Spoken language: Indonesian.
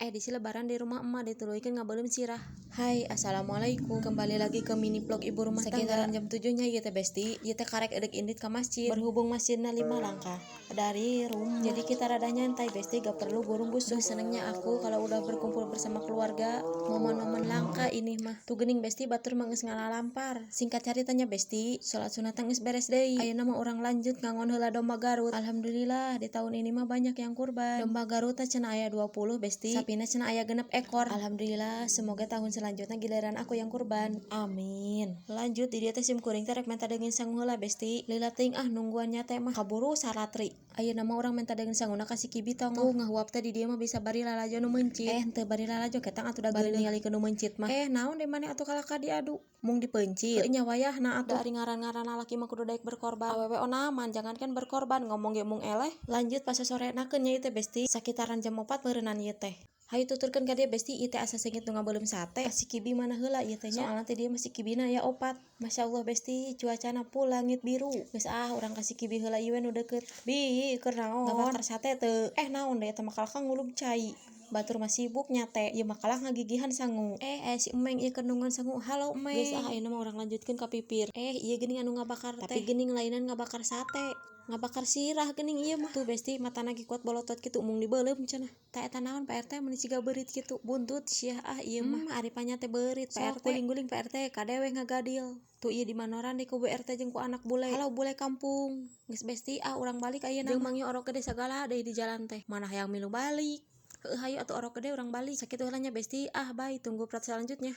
Edisi lebaran di rumah emak dituluikeun ngabeuleum sirah. Hai, assalamualaikum. Kembali lagi ke mini vlog ibu rumah tangga. Sekitaran jam 7-nya ieu teh besti. Ieu teh karek edek indit ka masjid. Berhubung masjidna 5 langkah dari rumah. Jadi kita rada nyantai besti, gak perlu burung busuk. Senengnya aku kalau udah berkumpul bersama keluarga. Momen-momen langka ini mah. Tu geuning besti batur mah geus ngalalampar. Singkat caritanya besti, salat sunat geus beres deui. Ayeuna mah urang lanjut ngangon heula domba Garut. Alhamdulillah di tahun ini mah banyak yang kurban. Domba Garut teh cenah aya 20 besti. Sapina cenah aya 6 ekor. Alhamdulillah, semoga tahun selanjutnya giliran aku yang kurban. Amin. Lanjut di dieu teh sim kuring teh rek menta deungeun sangu heula besti. Lila teuing nungguannya teh mah kaburu saratri. Ayeuna mah urang menta deungeun sanguna ka si Kibi tong. Tuh ngahuap teh di dieu mah bisa bari lalajo nu mencit. Henteu bari lalajo ketang atuh da bari ningalikeun nu mencit mah. Naon deui maneh atuh kalaka diadu? Mung dipencit. Teu nya wayahna atuh. Da ari ngaran-ngaran lalaki mah kudu daek berkorban. Awewe onaman jangankan berkorban ngomong ge mung eleh. Lanjut pas sorenakeun nya ieu teh besti. Sakitaran jam 4 beureunan ieu teh. Hayu tuturkeun ka dieu besti ieu teh asa seungit nu ngabeuleum sate. Si Kibi mana heula ieu teh nya. Soalna teh dieu mah si Kibina aya 4. Masyaallah besti cuacana pul langit biru. Geus urang ka si Kibi heula ieu we nu deukeut. Bi keur naon? Ngabakar sate teu? Naon deui eta mah kalaka ngulub cai. Batur mah sibuk nyate. Ieu mah kalah ngagigihan sangu. Si Emeng ieu keur nungguan sangu. Halo Emeng. Geus ayeuna mah urang lanjutkeun ka pipir. Ieu geuning anu ngabakar teh. Tapi geuning lainan ngabakar sate. Ngabakar sirah geuning ieu mah. Tuh besti matana ge kuat bolotot kitu mung dibeuleum cenah. Tah eta naon PRT mun siga beurit kitu. Buntut sia ieu mah ari panya teh beurit PRT. Guling-guling PRT kadewe ngagadil. Tuh ieu di manoran di ku BRT jeung ku anak bule. Halo bule kampung. Geus besti urang balik ayeuna. Jeung Mang Yu orok gede sagala deui di jalan teh. Mana hayang milu balik. Hayu atuh orok gede urang balik. Sakitu heula nya besti. Bye tunggu part selanjutnya.